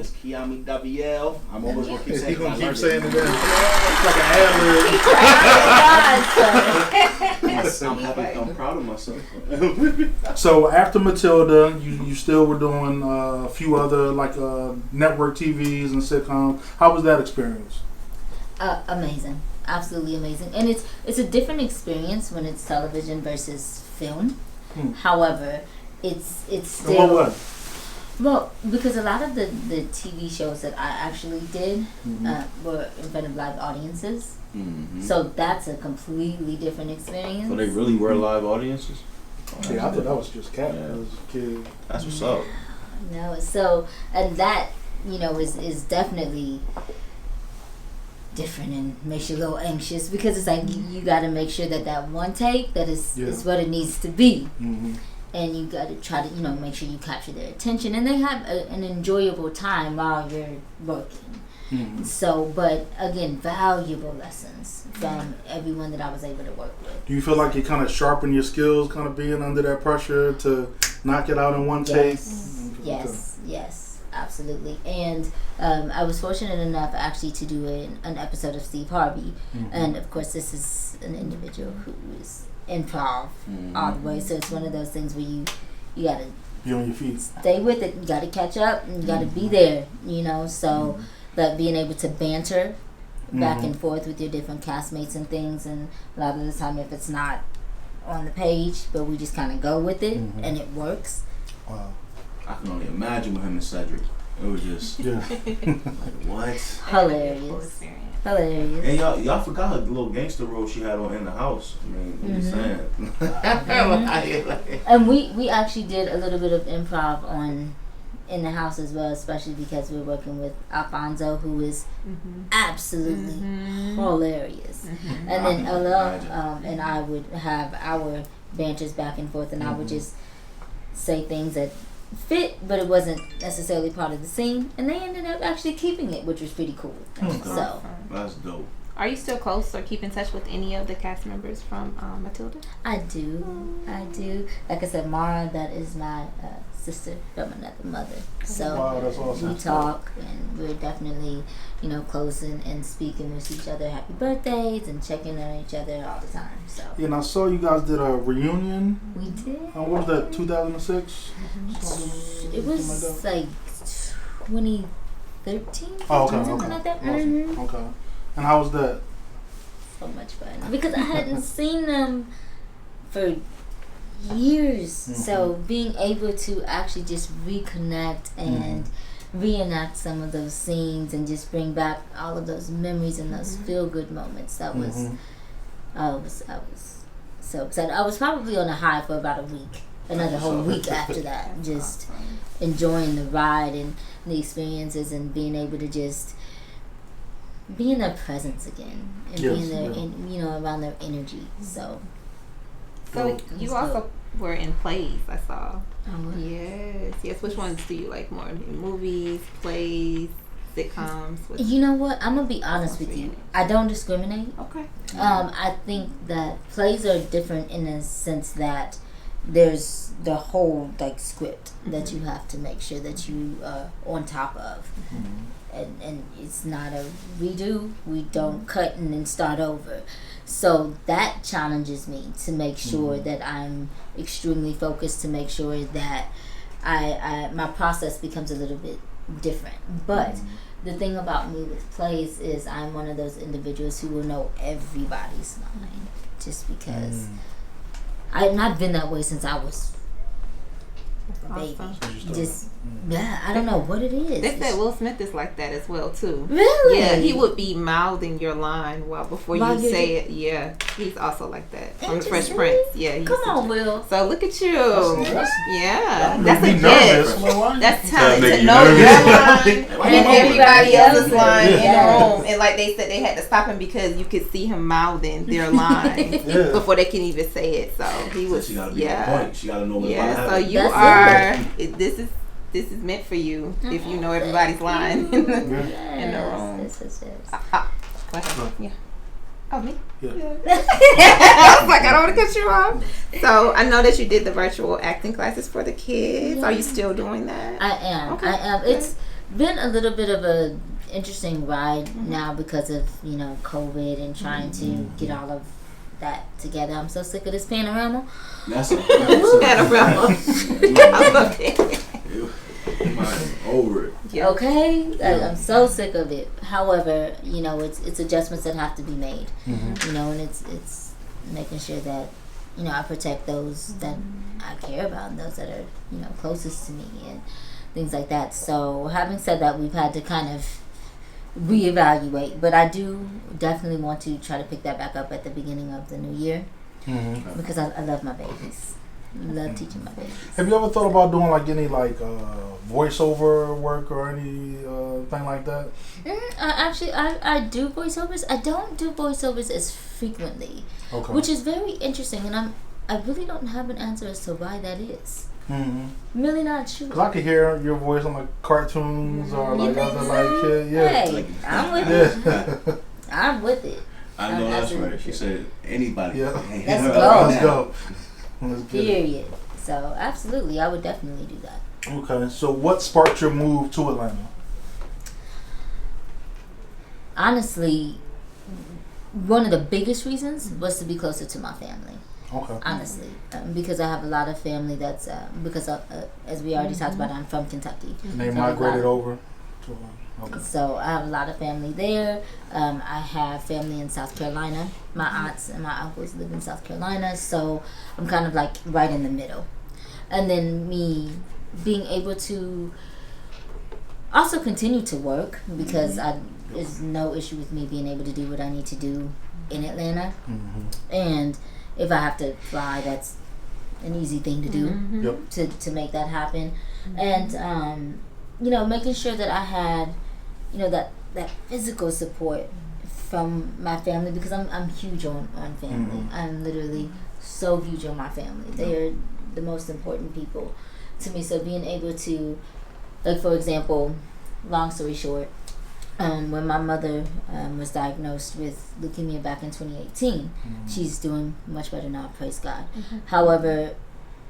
is Kiami Davael. I'm always going to keep saying it. He's going to keep saying it. It's like an ad-lib. I'm proud of myself. So after Matilda, you still were doing a few other network TVs and sitcoms. How was that experience? Amazing. Absolutely amazing. And it's a different experience when it's television versus film. However, it's still... What? Well, because a lot of the TV shows that I actually did were in front of live audiences. So that's a completely different experience. So they really were live audiences? Yeah, I thought that was just cat. That was a kid. That's what's up. No, so, and that, is definitely different and makes you a little anxious because it's like you got to make sure that one take that is what it needs to be. And you got to try to make sure you capture their attention and they have an enjoyable time while you're working. So, but again, valuable lessons from everyone that I was able to work with. Do you feel like you kind of sharpen your skills, kind of being under that pressure to knock it out in one take? Yes, absolutely. And I was fortunate enough actually to do an episode of Steve Harvey. And of course, this is an individual who is improv all the way. So it's one of those things where you got to be on your feet, stay with it. You got to catch up and you got to be there, so but being able to banter back and forth with your different castmates and things, and a lot of the time if it's not on the page, but we just kind of go with it and it works. Wow. I can only imagine with him and Cedric. It was just what? Hilarious. And y'all forgot her little gangster role she had on In the House. I mean, what you saying? And we actually did a little bit of improv on In the House as well, especially because we're working with Alfonso, who is absolutely hilarious. And then Ella and I would have our banters back and forth, and I would just say things that fit, but it wasn't necessarily part of the scene, and they ended up actually keeping it, which was pretty cool. So that's dope. Are you still close or keep in touch with any of the cast members from Matilda? I do. Like I said, Mara, that is my sister from another mother. So wow, that's awesome. We talk, and we're definitely, close and speaking with each other. Happy birthdays and checking on each other all the time. So yeah, and I saw you guys did a reunion. We did. What was that? 2006. It was like 2013. Oh, okay. Something like that. Awesome. Okay. And how was that? So much fun because I hadn't seen them for years. So being able to actually just reconnect and reenact some of those scenes and just bring back all of those memories and those feel-good moments, that was I was so excited. I was probably on a high for about a week, another whole week after that, just enjoying the ride and the experiences and being able to just be in their presence again and being there around their energy. So you also were in plays, I saw. Oh, Yes. Which ones do you like more? Movies, plays, sitcoms? You know what? I'm gonna be honest with you. I don't discriminate. Okay. I think that plays are different in a sense that there's the whole script that you have to make sure that you are on top of. And it's not a redo. We don't cut and then start over. So that challenges me to make sure that I'm extremely focused, to make sure that I my process becomes a little bit different. But the thing about me with plays is I'm one of those individuals who will know everybody's line, just because I've not been that way since I was a baby. Just I don't know what it is. They said Will Smith is like that as well too. Really? Yeah, he would be mouthing your line before you say it. Yeah, he's also like that from Fresh Prince. Yeah, come on, Will. So look at you. That's a gift. That's talent to know your line and everybody else's line in the room. And like they said, they had to stop him because you could see him mouthing their line before they can even say it. So he was. She gotta be on point. She gotta know what's about to happen. So you This is meant for you if you know everybody's line in the room. Yes. Go ahead. Yeah. Oh, me? Yeah. I was like, I don't want to cut you off. So I know that you did the virtual acting classes for the kids. Are you still doing that? I am. Okay. I am. It's been a little bit of a interesting ride now because of COVID and trying to get all of that together. I'm so sick of this panorama. That's a panorama. I love it. Over it. Yeah. Okay, I'm so sick of it. However, it's adjustments that have to be made. And it's making sure that I protect those that I care about and those that are closest to me and things like that. So having said that, we've had to kind of reevaluate, but I do definitely want to try to pick that back up at the beginning of the new year because I love my babies. Love teaching my babies. Have you ever thought about doing like any voiceover work or any thing like that? Actually, I do voiceovers. I don't do voiceovers as frequently, which is very interesting, and I really don't have an answer as to why that is. I'm really not sure. Cause I could hear your voice on like cartoons or like other so? Hey, I'm with it. I'm with it. I know that's right. She said anybody. Yeah. Let's go. Period. So absolutely, I would definitely do that. Okay. So what sparked your move to Atlanta? Honestly, one of the biggest reasons was to be closer to my family. Okay. Honestly, because I have a lot of family that's because as we already talked about, I'm from Kentucky. And they migrated over to Okay. So I have a lot of family there. I have family in South Carolina. My aunts and my uncles live in South Carolina, so I'm kind of like right in the middle. And then me being able to also continue to work because there's no issue with me being able to do what I need to do in Atlanta. And if I have to fly, that's an easy thing to do to make that happen. And making sure that I had that physical support from my family because I'm huge on family. I'm literally so huge on my family. They are the most important people to me. So being able to, like for example, long story short, when my mother was diagnosed with leukemia back in 2018, she's doing much better now, praise God. However,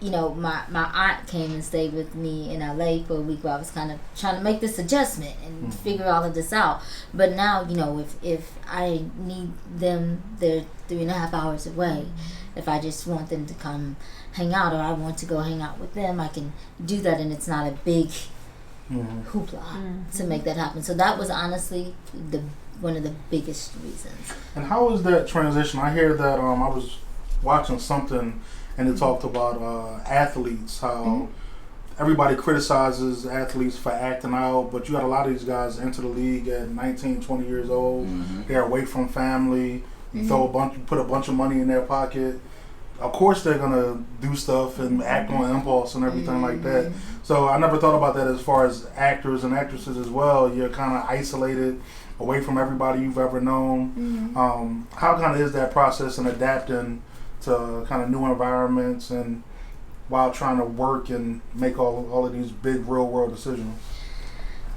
my aunt came and stayed with me in LA for a week while I was kind of trying to make this adjustment and figure all of this out. But now, if I need them, they're 3.5 hours away. If I just want them to come hang out or I want to go hang out with them, I can do that, and it's not a big hoopla to make that happen. So that was honestly one of the biggest reasons. And how was that transition? I hear that I was watching something and it talked about athletes, how everybody criticizes athletes for acting out, but you got a lot of these guys enter the league at 19, 20 years old. They're away from family. You put a bunch of money in their pocket. Of course they're gonna do stuff and act on impulse and everything like that. So I never thought about that as far as actors and actresses as well. You're kind of isolated, away from everybody you've ever known. How kind of is that process and adapting to kind of new environments and while trying to work and make all of these big real world decisions?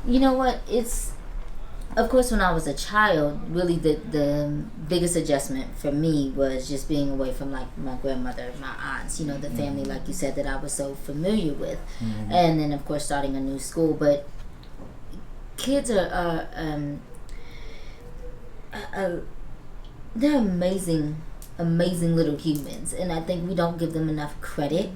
You know what? It's, of course, when I was a child, really the biggest adjustment for me was just being away from like my grandmother, my aunts, the family, like you said, that I was so familiar with. And then, of course, starting a new school. But kids are they're amazing little humans, and I think we don't give them enough credit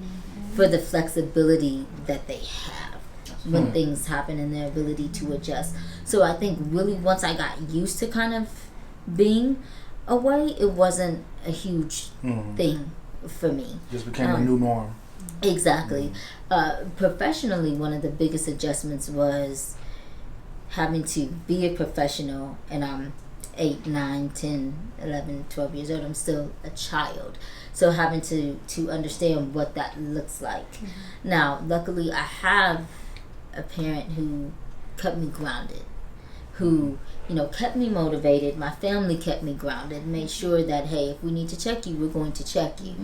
for the flexibility that they have when things happen and their ability to adjust. So I think really once I got used to kind of being away, it wasn't a huge thing for me. Just became a new norm. Exactly. Professionally, one of the biggest adjustments was having to be a professional, and I'm 8, 9, 10, 11, 12 years old. I'm still a child. So having to understand what that looks like. Now, luckily, I have a parent who kept me grounded, who, kept me motivated. My family kept me grounded, made sure that, hey, if we need to check you, we're going to check you.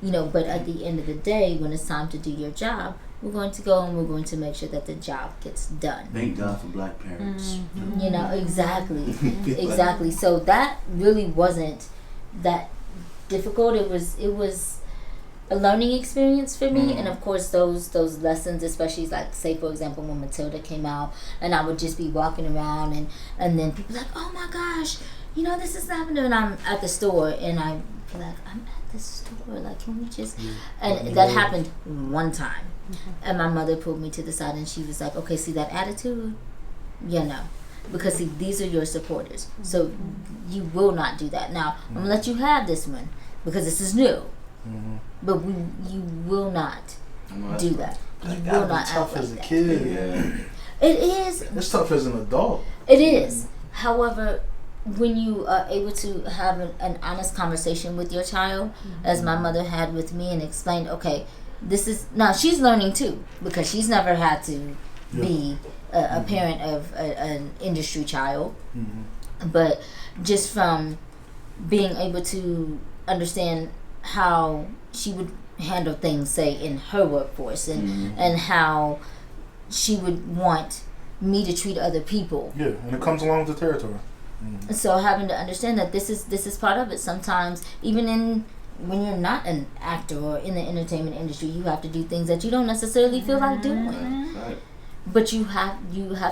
But at the end of the day, when it's time to do your job, we're going to go and we're going to make sure that the job gets done. Thank God for black parents. Exactly. Exactly. So that really wasn't that difficult. It was a learning experience for me, and of course those lessons, especially like say for example when Matilda came out, and I would just be walking around and then people like, oh my gosh, this is Lavender, and I'm at the store and I be like, I'm at the store, like can we just and that happened one time, and my mother pulled me to the side and she was like, okay, see that attitude, no, because see, these are your supporters, so you will not do that. Now I'm gonna let you have this one because this is new. But you will not do that. You will not tough act as like a that. kid. Yeah. It is. It's tough as an adult. It is. However, when you are able to have an honest conversation with your child, as my mother had with me, and explained, okay, this is now she's learning too because she's never had to be a parent of an industry child, but just from being able to understand how she would handle things, say in her workforce, and how she would want me to treat other people. Yeah, and it comes along with the territory. So having to understand that this is part of it. Sometimes even when you're not an actor or in the entertainment industry, you have to do things that you don't necessarily feel like doing. Right. But you have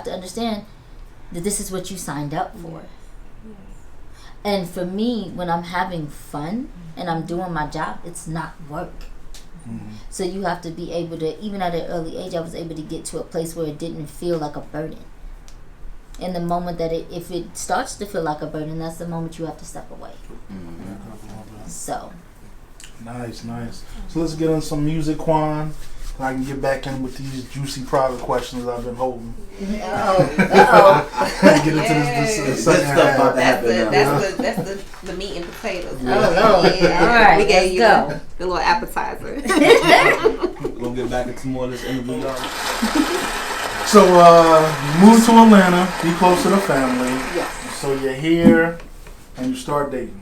to understand that this is what you signed up for. And for me, when I'm having fun and I'm doing my job, it's not work. So you have to be able to, even at an early age, I was able to get to a place where it didn't feel like a burden. And the moment that if it starts to feel like a burden, that's the moment you have to step away. So. Nice. So let's get on some music, Quan. I can get back in with these juicy private questions I've been holding. Get into this second stuff about half. That's the meat and potatoes. Oh Lord! Yeah. All right, we gave you go. the little appetizer. We're gonna get back into more of this interview, y'all. So you moved to Atlanta, be close to the family. Yes. So you're here and you start dating.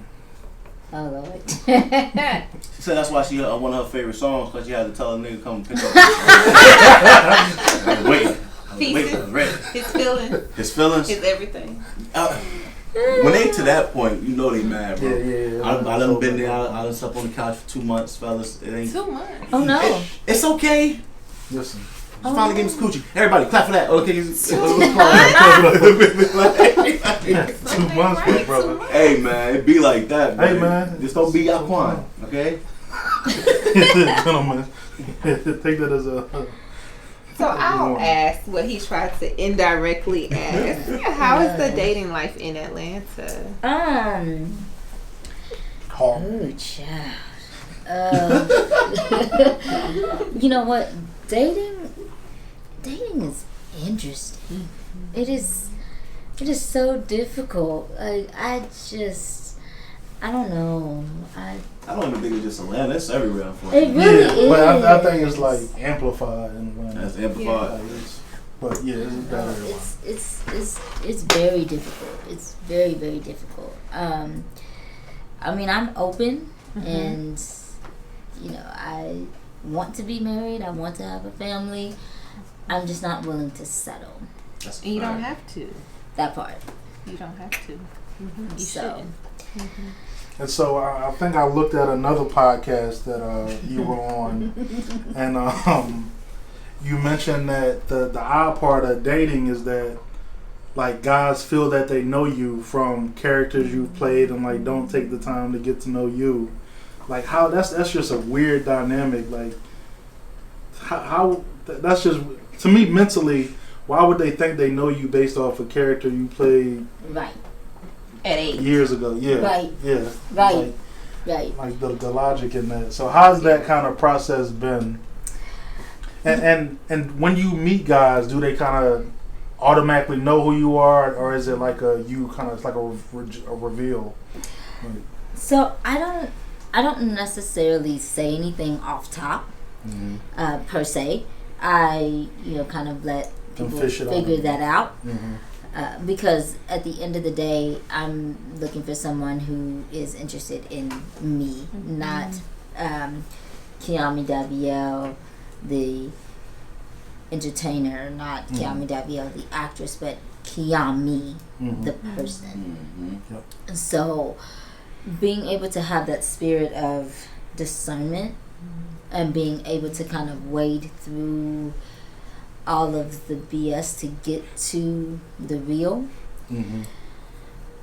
Oh Lord. She said that's why she one of her favorite songs, because she had to tell a nigga come pick up. His feelings. His feelings. His everything. When they to that point, you know they mad, bro. Yeah. I done been there. I done slept on the couch for 2 months, fellas. It ain't 2 months. Oh no. It's okay. Listen. Just finally getting some coochie. Everybody, clap for that. Okay. 2 months, my brother. Hey man, it be like that. Hey, Man. man. Just don't be Yaquan, okay? Gentlemen, take that as a. So I'll ask what he tried to indirectly ask. How is the dating life in Atlanta? Oh child. You know what? Dating is interesting. It is so difficult. I don't know. I don't even think it's just Atlanta. It's everywhere, unfortunately. It really is. But I think it's like amplified in Atlanta. That's amplified. But yeah, it's better. It's very difficult. It's very, very difficult. I mean, I'm open, and I want to be married. I want to have a family. I'm just not willing to settle. And you don't have to. That part. You don't have to. You So. And so I think I looked at another podcast that you were on, and you mentioned that the odd part of dating is that like guys feel that they know you from characters you've played and like don't take the time to get to know you. Like how that's just a weird dynamic. Like how that's just to me mentally. Why would they think they know you based off a character you played? Right. At 8 years ago? Yeah. Right. Yeah. Right. Right. Like the logic in that. So how's that kind of process been? And when you meet guys, do they kind of automatically know who you are, or is it like a reveal? So I don't necessarily say anything off top, per se. I kind of let people figure that out, because at the end of the day, I'm looking for someone who is interested in me, not Kiami Davael, the entertainer, not Kiami Davael, the actress, but Kiami, the person. So being able to have that spirit of discernment and being able to kind of wade through all of the BS to get to the real. Mm-hmm.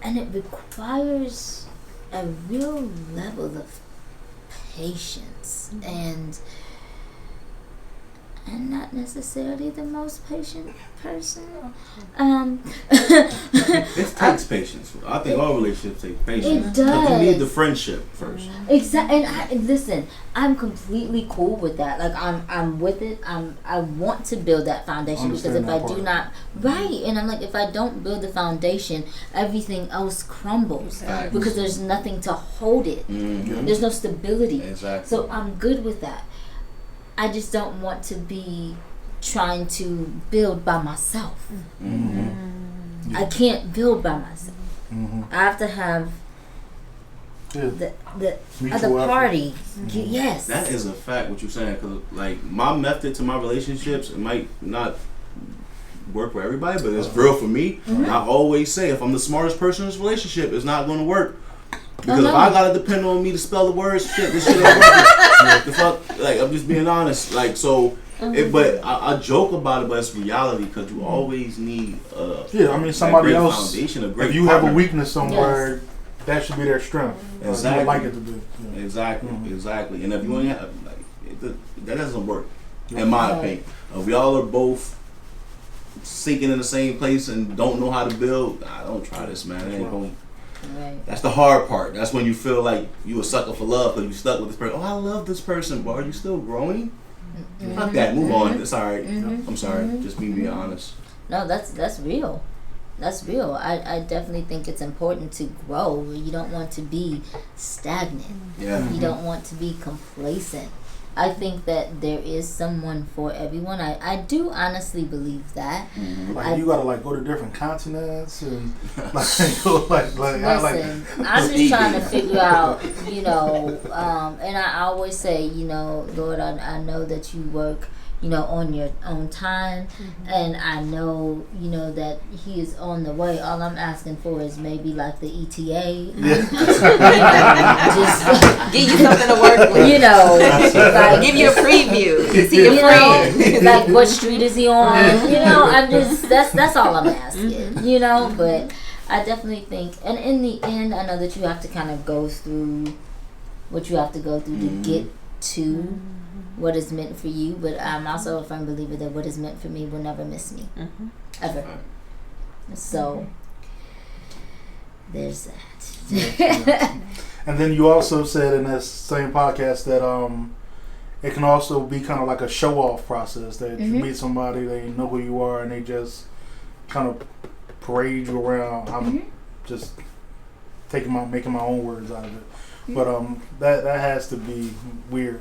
And it requires a real level of patience and not necessarily the most patient person. It takes patience. I think all relationships take patience. It does. But you need the friendship first. Exactly. And listen, I'm completely cool with that. Like I'm with it. I want to build that foundation, because if I do not, right, and I'm like, if I don't build the foundation, everything else crumbles, because there's nothing to hold it. Mm-hmm. There's no stability. Exactly. So I'm good with that. I just don't want to be trying to build by myself. Mm-hmm. I can't build by myself. Mm-hmm. I have to have the other party. Yes. That is a fact, what you're saying, because like my method to my relationships, it might not work for everybody, but it's real for me. Mm-hmm. I always say, if I'm the smartest person in this relationship, it's not going to work. Because if I gotta depend on me to spell the words, this shit ain't working. The fuck, like, I'm just being honest. Like, so, but I joke about it, but it's reality, because you always need somebody else. Foundation, a great if you partner. have a weakness somewhere, that should be their strength. Exactly. You would like it to be. Yeah. Exactly. Mm-hmm. Exactly. And if you ain't have, that doesn't work, in my opinion. If we all are both sinking in the same place and don't know how to build, don't try this, man. It ain't going. Right. That's the hard part. That's when you feel like you a sucker for love, because you stuck with this person. Oh, I love this person, but are you still growing? Mm-hmm. Fuck that. Move on. It's alright. Mm-hmm. I'm sorry. Mm-hmm. Just me being honest. No, that's real. That's real. I definitely think it's important to grow. You don't want to be stagnant. Yeah. You don't want to be complacent. I think that there is someone for everyone. I do honestly believe that. Mm-hmm. Like you gotta go to different continents and listen, I'm just trying to figure out, and I always say, Lord, I know that you work, on your own time, and I know, that He is on the way. All I'm asking for is maybe like the ETA. Just give you something to work with. Like, give you a preview. You see your friend. Like what street is he on? I'm just that's all I'm asking. But I definitely think, and in the end, I know that you have to kind of go through what you have to go through to get to what is meant for you, but I'm also a firm believer that what is meant for me will never miss me, ever. So there's that. And then you also said in that same podcast that it can also be kind of like a show-off process, that you meet somebody, they know who you are, and they just kind of parade you around. I'm just making my own words out of it, but that has to be weird,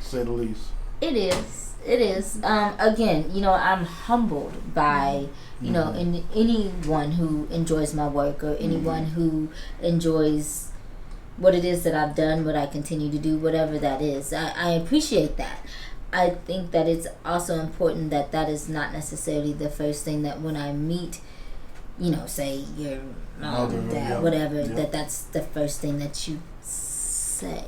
to say the least. It is. Again, I'm humbled by, in anyone who enjoys my work, or anyone who enjoys what it is that I've done, what I continue to do, whatever that is. I appreciate that. I think that it's also important that is not necessarily the first thing that when I meet, say your mom, dad, whatever, that's the first thing that you say,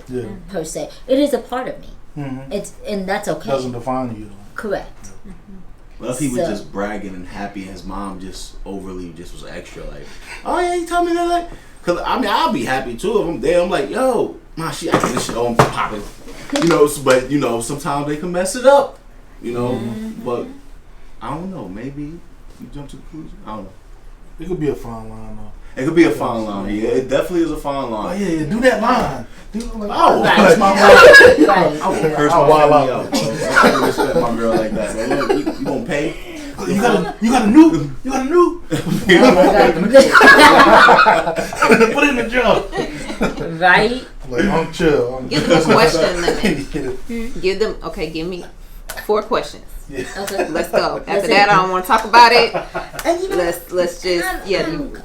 per se. It is a part of me. And that's okay. Doesn't define you. Correct. Well, if he was just bragging and happy, and his mom just overly was extra, like, oh yeah, you tell me that, like, because I'll be happy too if I'm there. I'm like, yo, ma, she acting this shit on popping, but sometimes they can mess it up, but I don't know, maybe you jump to the conclusion. I don't know. It could be a fine line though. It could be a fine line. Yeah, it definitely is a fine line. Oh yeah, do that line. Right. I will curse my family out. I don't respect my girl like that. Man. You gonna pay? You got a new. Put in the job. Right. Like, I'm chill. Give them a question limit. Give me 4 questions. Yeah. Okay. Let's go. After that, I don't want to talk about it. And let's just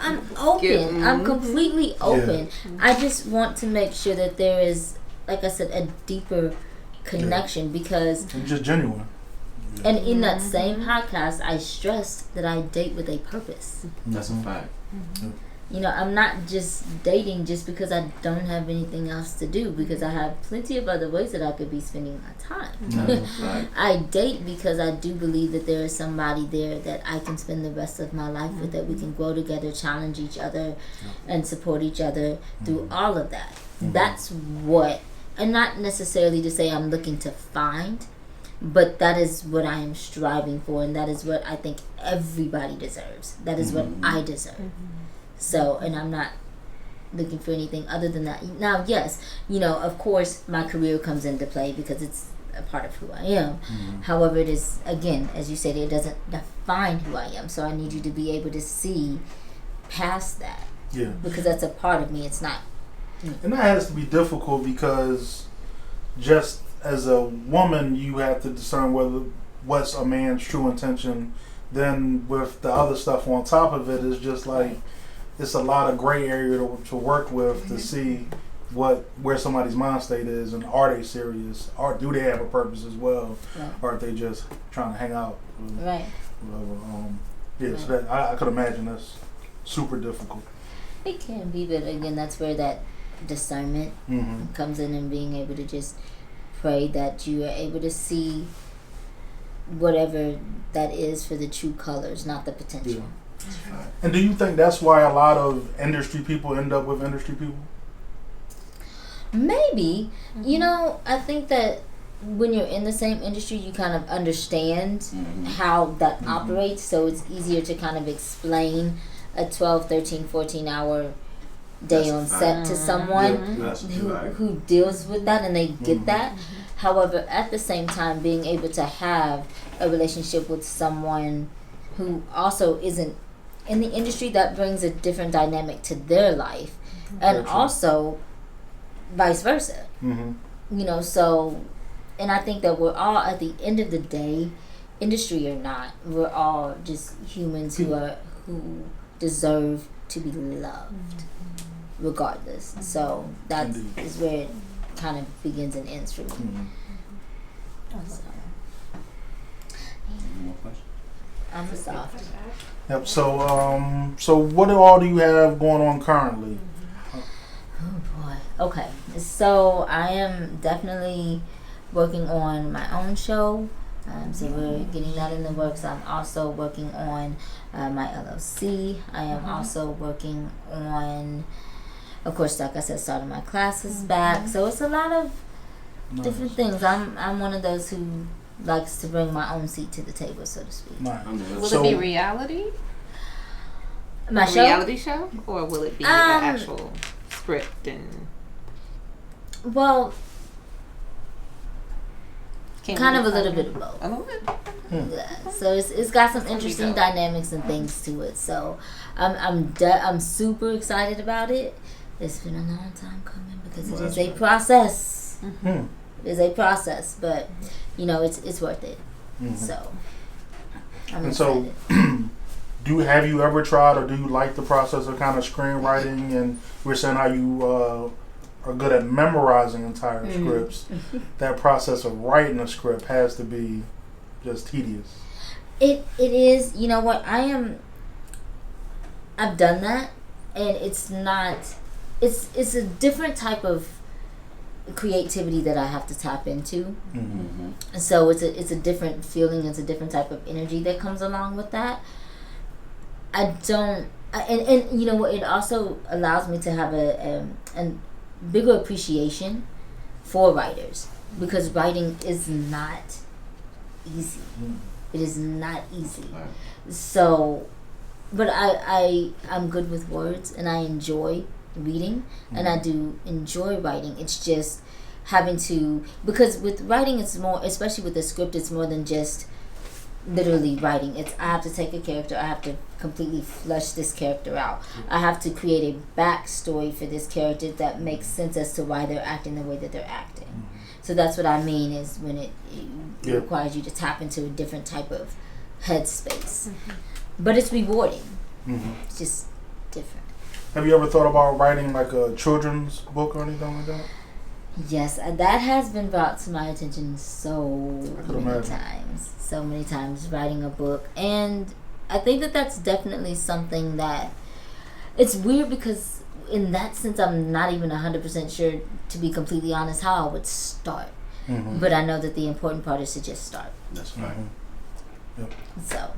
I'm open. I'm completely open. I just want to make sure that there is, like I said, a deeper connection, because I'm just genuine. And in that same podcast, I stressed that I date with a purpose. That's a fact. I'm not just dating just because I don't have anything else to do, because I have plenty of other ways that I could be spending my time. Right. I date because I do believe that there is somebody there that I can spend the rest of my life with, that we can grow together, challenge each other, and support each other through all of that. That's what, and not necessarily to say I'm looking to find, but that is what I am striving for, and that is what I think everybody deserves. That is what I deserve. So, and I'm not looking for anything other than that. Now, yes, of course, my career comes into play because it's a part of who I am. However, it is, again, as you said, it doesn't define who I am. So I need you to be able to see past that. Yeah. Because that's a part of me. It's not. And that has to be difficult because just as a woman, you have to discern what's a man's true intention. Then with the other stuff on top of it, is just like, it's a lot of gray area to work with to see where somebody's mind state is, and are they serious, or do they have a purpose as well, or are they just trying to hang out? Right. Whatever. So that I could imagine that's super difficult. It can be, but again, that's where that discernment comes in, and being able to just pray that you are able to see whatever that is for the true colors, not the potential. Yeah. And do you think that's why a lot of industry people end up with industry people? Maybe. I think that when you're in the same industry, you kind of understand how that operates, so it's easier to kind of explain a 12, 13, 14-hour day on set to someone who deals with that, and they get that. However, at the same time, being able to have a relationship with someone who also isn't in the industry, that brings a different dynamic to their life, and also vice versa. So, and I think that we're all, at the end of the day, industry or not, we're all just humans who deserve to be loved regardless. So that is where it kind of begins and ends for me. So. More questions? I'm a soft. Yep. So what all do you have going on currently? Oh boy. Okay. So I am definitely working on my own show. So we're getting that in the works. I'm also working on my LLC. I am also working on, of course, like I said, starting my classes back. So it's a lot of different things. I'm one of those who likes to bring my own seat to the table, so to speak. Will it be reality? My show? Reality show? Or will it be an actual script and... Well, kind of a little bit of both. A little bit? Yeah. So it's got some interesting dynamics and things to it. So I'm super excited about it. It's been a long time coming because it is a process. It is a process, but it's worth it. So I'm excited. So have you ever tried, or do you like the process of kind of screenwriting? And we're saying how you are good at memorizing entire scripts. That process of writing a script has to be just tedious. It is. You know what? I've done that, and it's not. It's a different type of creativity that I have to tap into. So it's a different feeling. It's a different type of energy that comes along with that. And you know what? It also allows me to have a bigger appreciation for writers, because writing is not easy. It is not easy. So, but I'm good with words, and I enjoy reading, and I do enjoy writing. It's just having to, because with writing, it's more, especially with the script, it's more than just literally writing. I have to take a character, I have to completely flesh this character out. I have to create a backstory for this character that makes sense as to why they're acting the way that they're acting. So that's what I mean, is when it requires you to tap into a different type of headspace. But it's rewarding. It's just different. Have you ever thought about writing like a children's book or anything like that? Yes, that has been brought to my attention so many times, writing a book. And I think that that's definitely something that it's weird because in that sense, I'm not even 100% sure, to be completely honest, how I would start. But I know that the important part is to just start. That's right. Yep. So.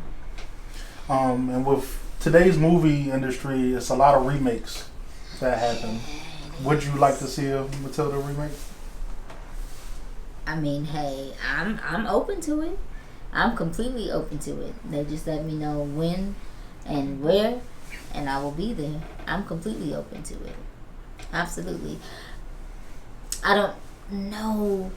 And with today's movie industry, it's a lot of remakes that happen. Would you like to see a Matilda remake? I mean, hey, I'm open to it. I'm completely open to it. They just let me know when and where, and I will be there. I'm completely open to it. Absolutely. I don't know.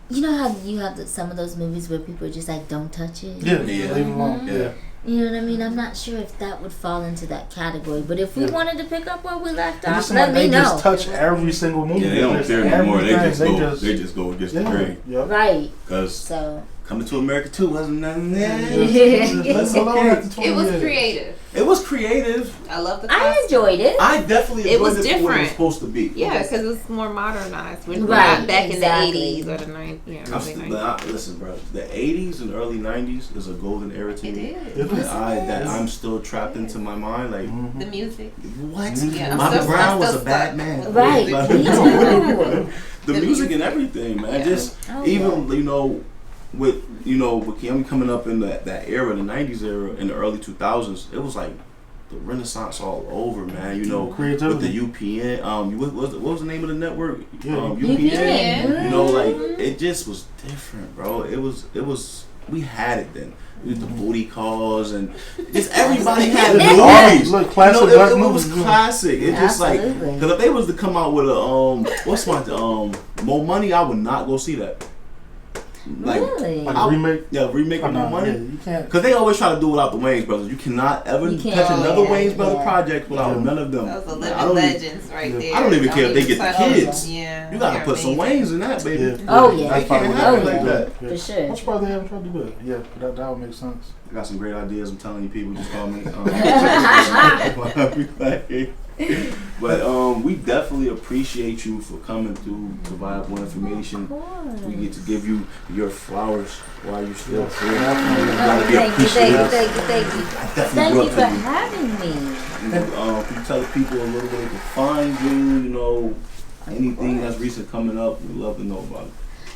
You know how you have some of those movies where people are just like, don't touch it? Yeah, leave it alone. Yeah. You know what I mean? I'm not sure if that would fall into that category. But if we wanted to pick up where we left off, let me know. They just touch every single movie. Yeah, they don't care anymore. They just go against the grain. Yep. Right. Because Coming to America 2 wasn't nothing there. It was creative. It was creative. I love the I enjoyed it. I definitely enjoyed it was it different. For what it was supposed to be. Yeah, because it was more modernized. We're right, not back exactly. in the 80s or the 90s. Yeah, early 90s. Listen, bro, the 80s and early 90s is a golden era to me. It is. That I'm still trapped into my mind. Like the music. What? Yeah, Bobby Brown was a bad man. Right. Like, the music and everything, man. Yeah. Just even with Kiami coming up in that era, the 90s era, in the early 2000s, it was like the Renaissance all over, man. Creativity. With the UPN. What was the name of the network? UPN. UPN. Like it just was different, bro. It was. We had it then. With the booty calls and just everybody had the movies. Look, classic. It was classic. It's just like, because if they was to come out with a More Money, I would not go see that. Really? Like a remake? Yeah, remake of More Money. Yeah, you can't. Because they always try to do it without the Wayans brothers. You cannot ever touch another Wayans brother project without none of them. Those are living legends right there. I don't even care if they get the kids. Yeah, you gotta put some Wayans in that, baby. Yeah. Oh yeah, I can't have it like that. Yeah. For sure. I'm surprised they haven't tried to do it. Yeah, that would make sense. I got some great ideas. I'm telling you, people, just call me. But we definitely appreciate you for coming through to Viable Information. We get to give you your flowers while you're still here. Thank you. Thank you for having me. Can you tell the people a little bit they can find you? Anything that's recent coming up, we'd love to know about it.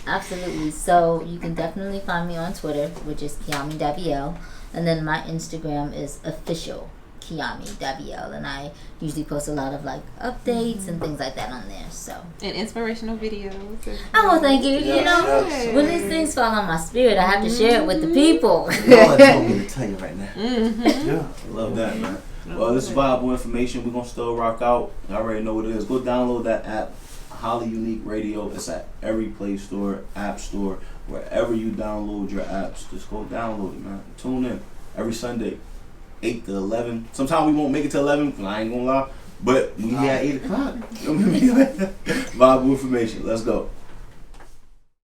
Absolutely. So you can definitely find me on Twitter, which is Kiami Davael, and then my Instagram is official Kiami Davael, and I usually post a lot of updates and things like that on there. So and inspirational videos. Oh, thank you. When these things fall on my spirit, I have to share it with the people. Lord told me to tell you right now. Yeah, I love that, man. Well, this is Viable Information. We're gonna still rock out. I already know what it is. Go download that app, Holly Unique Radio. It's at every Play Store, App Store, wherever you download your apps. Just go download it, man. Tune in every Sunday, 8 to 11. Sometimes we won't make it to 11, because I ain't gonna lie. But we at 8 o'clock. Viable Information. Let's go.